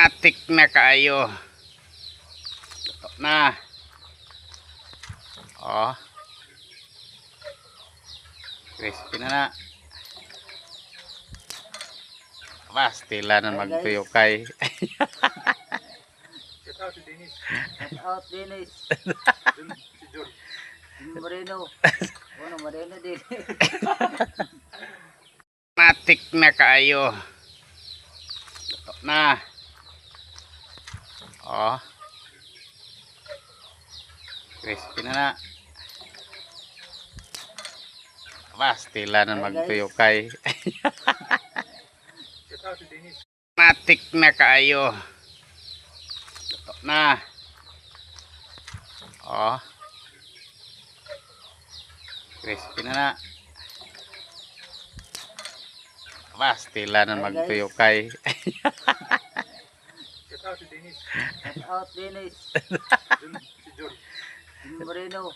Matik na kaayo. Luto na. Oh. Crispy na. Pastila na magtuyo kay. Shout out si Dennis. Shout out, Dennis. Si John. Moreno. Ano, Moreno din. Matik na kaayo. Luto na. Oh. Crispy na. Pastila na magtuyo kay. Shout out si Dennis. Matik na kaayo. Luto na. Oh. Crispy na. Pastila na magtuyo kay. Shout out si Dennis. Shout out, Dennis. Si John. Moreno.